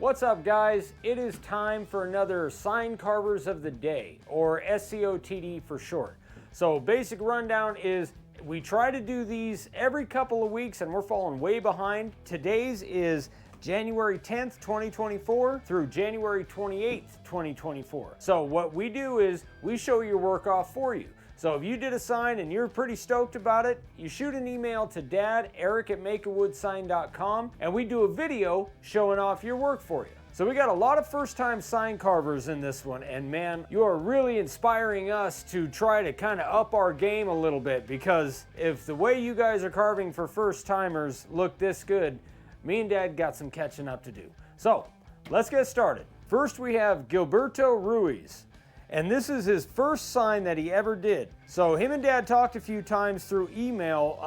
What's up, guys? It is time for another Sign Carvers of the Day, or SCOTD for short. So basic rundown is we try to do these every couple of weeks and we're falling way behind. Today's is January 10th, 2024 through January 28th, 2024. So what we do is we show your work off for you. So if you did a sign and you're pretty stoked about it, you shoot an email to dad@eric@makeawoodsign.com and we do a video showing off your work for you. So we got a lot of first-time sign carvers in this one, and man, you are really inspiring us to try to kind of up our game a little bit, because if the way you guys are carving for first-timers look this good, me and Dad got some catching up to do. So let's get started. First we have Gilberto Ruiz. And this is his first sign that he ever did. So him and Dad talked a few times through email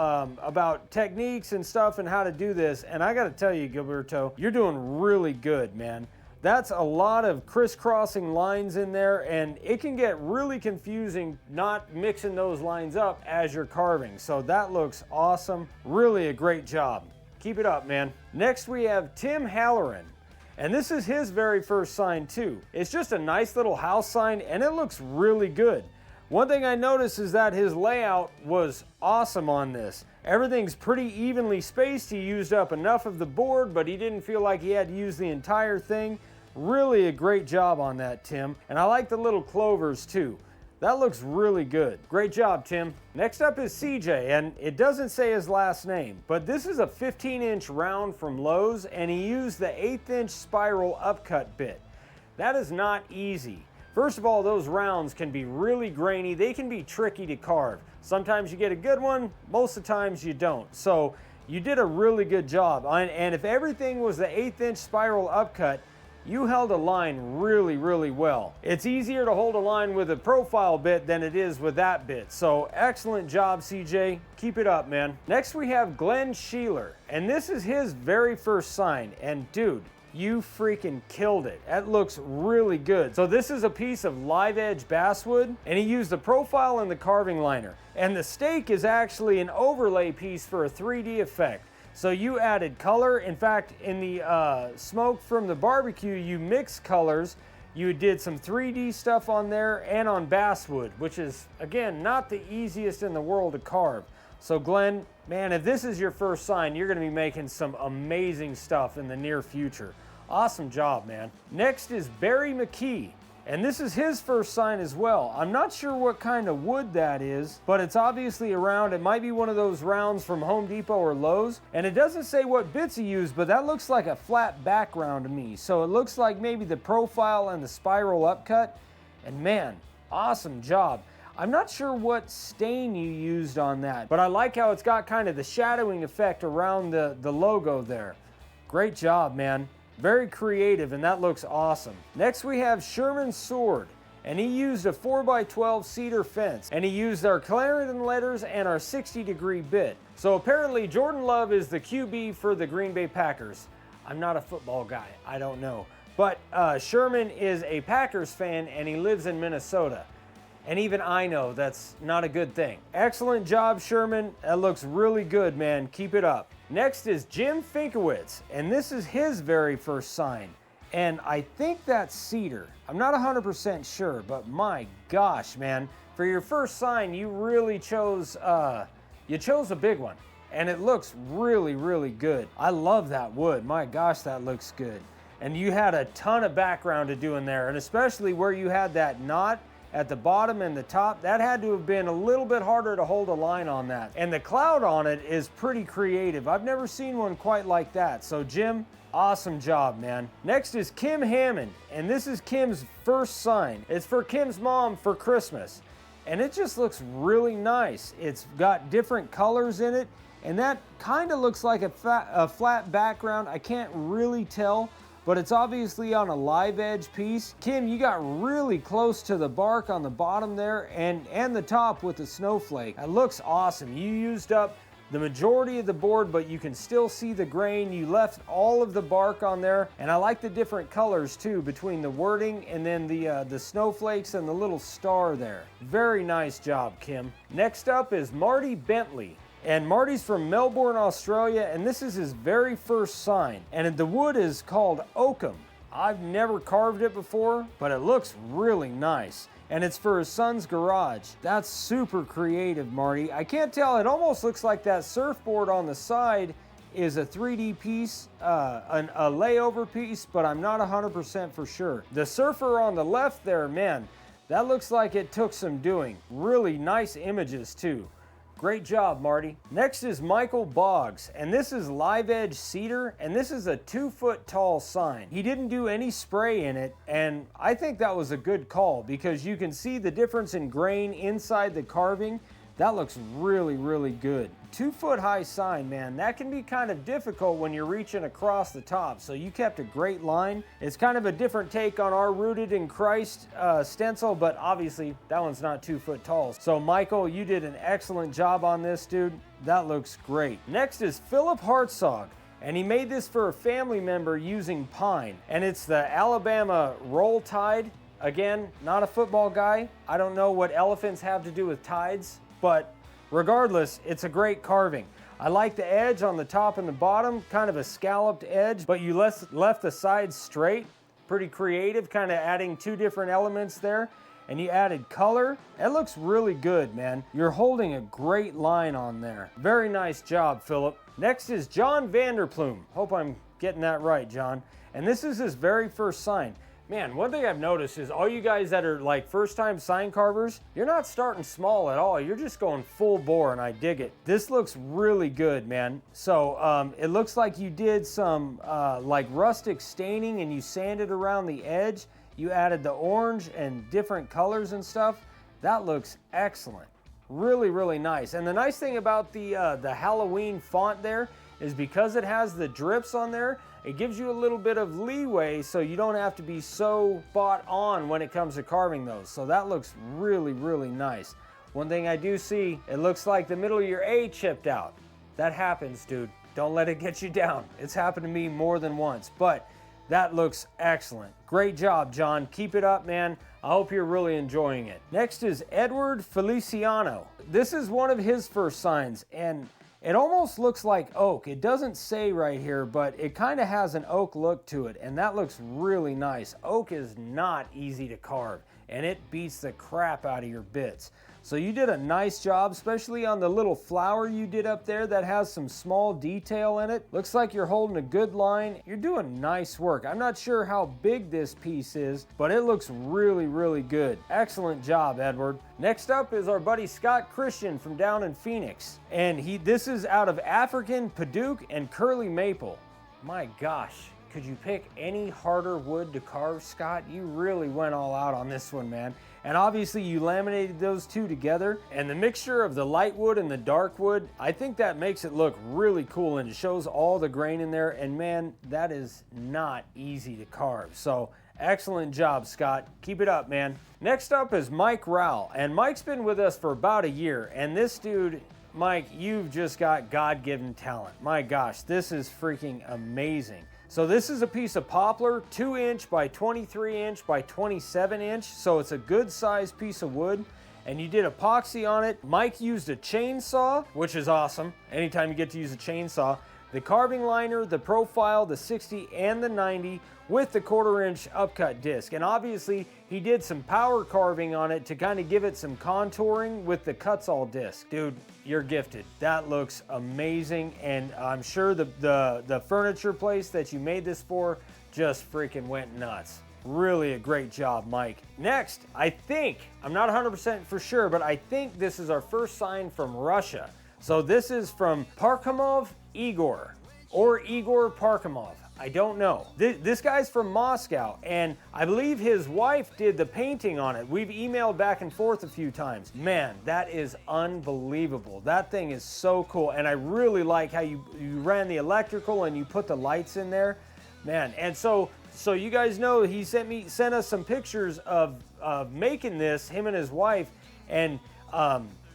about techniques and stuff and how to do this. And I gotta tell you, Gilberto, you're doing really good, man. That's a lot of crisscrossing lines in there, and it can get really confusing not mixing those lines up as you're carving. So that looks awesome. Really a great job. Keep it up, man. Next we have Tim Howerin. And this is his very first sign too. It's just a nice little house sign and it looks really good. One thing I noticed is that his layout was awesome on this. Everything's pretty evenly spaced. He used up enough of the board, but he didn't feel like he had to use the entire thing. Really a great job on that, Tim. And I like the little clovers too. That looks really good. Great job, Tim. Next up is CJ, and it doesn't say his last name, but this is a 15-inch round from Lowe's, and he used the 1/8-inch spiral upcut bit. That is not easy. First of all, those rounds can be really grainy. They can be tricky to carve. Sometimes you get a good one, most of the times you don't. So you did a really good job. And if everything was the 1/8-inch spiral upcut, you held a line really, really well. It's easier to hold a line with a profile bit than it is with that bit. So excellent job, CJ. Keep it up, man. Next we have Glenn Sheeler, and this is his very first sign. And dude, you freaking killed it. That looks really good. So this is a piece of live edge basswood, and he used the profile and the carving liner. And the stake is actually an overlay piece for a 3D effect. So you added color. In fact, in the smoke from the barbecue, you mixed colors. You did some 3D stuff on there and on basswood, which is, again, not the easiest in the world to carve. So Glenn, man, if this is your first sign, you're gonna be making some amazing stuff in the near future. Awesome job, man. Next is Barry McKee. And this is his first sign as well. I'm not sure what kind of wood that is, but it's obviously a round. It might be one of those rounds from Home Depot or Lowe's. And it doesn't say what bits he used, but that looks like a flat background to me. So it looks like maybe the profile and the spiral upcut. And man, awesome job. I'm not sure what stain you used on that, but I like how it's got kind of the shadowing effect around the logo there. Great job, man. Very creative, and that looks awesome. Next we have Sherman Sword, and he used a 4x12 cedar fence, and he used our Clarendon letters and our 60-degree bit. So apparently Jordan Love is the QB for the Green Bay Packers. I'm not a football guy, I don't know. But Sherman is a Packers fan, and he lives in Minnesota. And even I know that's not a good thing. Excellent job, Sherman. That looks really good, man. Keep it up. Next is Jim Finkowitz, and this is his very first sign. And I think that's cedar. I'm not 100% sure, but my gosh, man. For your first sign, you really chose, a big one. And it looks really, really good. I love that wood. My gosh, that looks good. And you had a ton of background to do in there, and especially where you had that knot at the bottom and the top, that had to have been a little bit harder to hold a line on that. And the cloud on it is pretty creative. I've never seen one quite like that. So Jim, awesome job, man. Next is Kim Hammond, and this is Kim's first sign. It's for Kim's mom for Christmas. And it just looks really nice. It's got different colors in it, and that kind of looks like a flat background. I can't really tell, but it's obviously on a live edge piece. Kim, you got really close to the bark on the bottom there and the top with the snowflake. It looks awesome. You used up the majority of the board, but you can still see the grain. You left all of the bark on there, and I like the different colors too between the wording and then the snowflakes and the little star there. Very nice job, Kim. Next up is Marty Bentley. And Marty's from Melbourne, Australia, and this is his very first sign. And the wood is called oakum. I've never carved it before, but it looks really nice. And it's for his son's garage. That's super creative, Marty. I can't tell, it almost looks like that surfboard on the side is a 3D piece, a layover piece, but I'm not 100% for sure. The surfer on the left there, man, that looks like it took some doing. Really nice images too. Great job, Marty. Next is Michael Bogs, and this is live edge cedar, and this is a 2-foot tall sign. He didn't do any spray in it, and I think that was a good call because you can see the difference in grain inside the carving. That looks really, really good. 2-foot high sign, man, that can be kind of difficult when you're reaching across the top, so you kept a great line. It's kind of a different take on our Rooted in Christ stencil, but obviously that one's not 2 foot tall. So Michael, you did an excellent job on this, dude. That looks great. Next is Philip HSog, and he made this for a family member using pine, and it's the Alabama Roll Tide. Again, not a football guy. I don't know what elephants have to do with tides, but regardless, it's a great carving. I like the edge on the top and the bottom, kind of a scalloped edge, but you left the sides straight. Pretty creative, kind of adding 2 different elements there. And you added color. It looks really good, man. You're holding a great line on there. Very nice job, Philip. Next is John Vander. Hope I'm getting that right, John. And this is his very first sign. Man, one thing I've noticed is all you guys that are like first-time sign carvers, you're not starting small at all. You're just going full bore, and I dig it. This looks really good, man. So it looks like you did some like rustic staining, and you sanded around the edge. You added the orange and different colors and stuff. That looks excellent. Really, really nice. And the nice thing about the Halloween font there is because it has the drips on there, it gives you a little bit of leeway so you don't have to be so spot on when it comes to carving those. So that looks really, really nice. One thing I do see, it looks like the middle of your A chipped out. That happens, dude. Don't let it get you down. It's happened to me more than once, but that looks excellent. Great job, John. Keep it up, man. I hope you're really enjoying it. Next is Edward Feliciano. This is one of his first signs, and it almost looks like oak. It doesn't say right here, but it kind of has an oak look to it, and that looks really nice. Oak is not easy to carve, and it beats the crap out of your bits. So you did a nice job, especially on the little flower you did up there that has some small detail in it. Looks like you're holding a good line. You're doing nice work. I'm not sure how big this piece is, but it looks really, really good. Excellent job, Edward. Next up is our buddy Scott Christian from down in Phoenix. And this is out of African Padauk and Curly Maple. My gosh. Could you pick any harder wood to carve, Scott? You really went all out on this one, man. And obviously you laminated those two together, and the mixture of the light wood and the dark wood, I think that makes it look really cool, and it shows all the grain in there, and man, that is not easy to carve. So excellent job, Scott. Keep it up, man. Next up is Mike Rowell, and Mike's been with us for about a year, and this dude, Mike, you've just got God-given talent. My gosh, this is freaking amazing. So this is a piece of poplar, 2-inch by 23-inch by 27-inch, so it's a good sized piece of wood, and you did epoxy on it. Mike used a chainsaw, which is awesome. Anytime you get to use a chainsaw. The carving liner, the profile, the 60 and the 90 with the 1/4-inch upcut disc. And obviously he did some power carving on it to kind of give it some contouring with the cuts-all disc. Dude, you're gifted. That looks amazing, and I'm sure the furniture place that you made this for just freaking went nuts. Really a great job, Mike. Next, I think, I'm not 100% for sure, but I think this is our first sign from Russia. So this is from Parkhomov Igor, or Igor Parkhomov. I don't know. This guy's from Moscow, and I believe his wife did the painting on it. We've emailed back and forth a few times. Man, that is unbelievable. That thing is so cool, and I really like how you ran the electrical and you put the lights in there. Man, and so you guys know he sent us some pictures of making this, him and his wife, and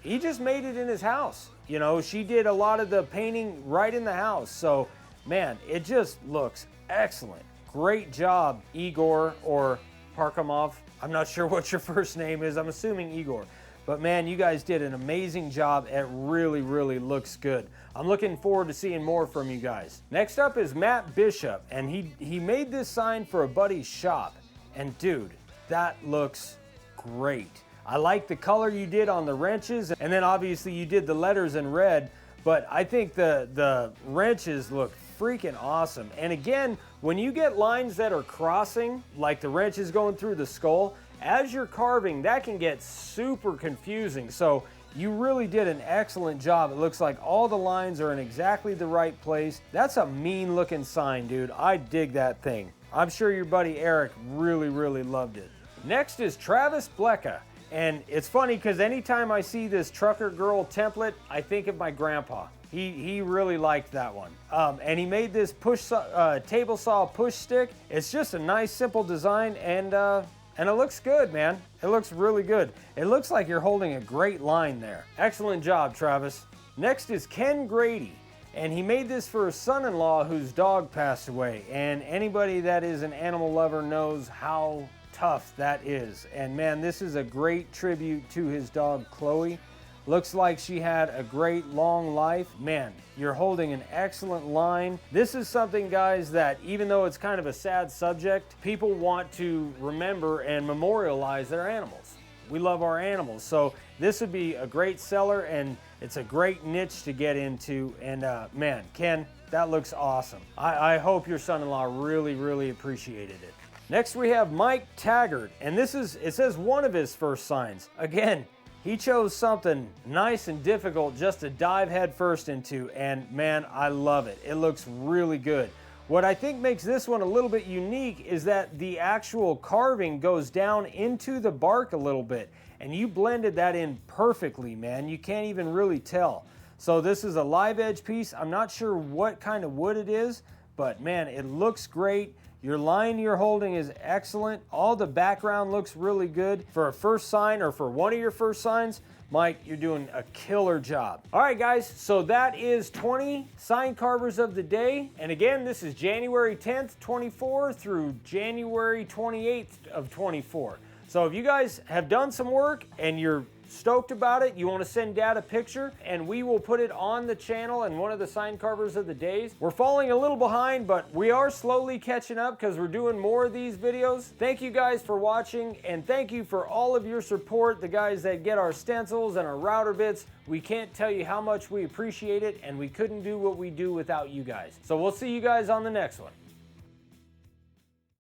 he just made it in his house. You know, she did a lot of the painting right in the house. So, man, it just looks excellent. Great job, Igor or Parkhomov. I'm not sure what your first name is. I'm assuming Igor. But man, you guys did an amazing job. It really, really looks good. I'm looking forward to seeing more from you guys. Next up is Matt Bishop, and he made this sign for a buddy's shop. And dude, that looks great. I like the color you did on the wrenches, and then obviously you did the letters in red, but I think the wrenches look freaking awesome. And again, when you get lines that are crossing, like the wrenches going through the skull, as you're carving, that can get super confusing. So you really did an excellent job. It looks like all the lines are in exactly the right place. That's a mean looking sign, dude. I dig that thing. I'm sure your buddy Eric really, really loved it. Next is Travis Blea. And it's funny because anytime I see this trucker girl template, I think of my grandpa. He really liked that one. And he made this table saw push stick. It's just a nice, simple design, and it looks good, man. It looks really good. It looks like you're holding a great line there. Excellent job, Travis. Next is Ken Grady, and he made this for his son-in-law whose dog passed away. And anybody that is an animal lover knows how tough that is. And man, this is a great tribute to his dog, Chloe. Looks like she had a great long life. Man, you're holding an excellent line. This is something, guys, that even though it's kind of a sad subject, people want to remember and memorialize their animals. We love our animals. So this would be a great seller, and it's a great niche to get into. And man, Ken, that looks awesome. I hope your son-in-law really, really appreciated it. Next we have Mike Taggard, and it says one of his first signs. Again, he chose something nice and difficult just to dive headfirst into, and man, I love it. It looks really good. What I think makes this one a little bit unique is that the actual carving goes down into the bark a little bit, and you blended that in perfectly, man. You can't even really tell. So this is a live edge piece. I'm not sure what kind of wood it is, but man, it looks great. Your line you're holding is excellent. All the background looks really good. For a first sign, or for one of your first signs, Mike, you're doing a killer job. All right, guys, so that is 20 sign carvers of the day. And again, this is January 10th, 24 through January 28th of 24. So if you guys have done some work and you're stoked about it, you want to send Dad a picture, and we will put it on the channel in one of the sign carvers of the days. We're falling a little behind, but we are slowly catching up because we're doing more of these videos. Thank you guys for watching, and thank you for all of your support, the guys that get our stencils and our router bits. We can't tell you how much we appreciate it, and we couldn't do what we do without you guys. So we'll see you guys on the next one.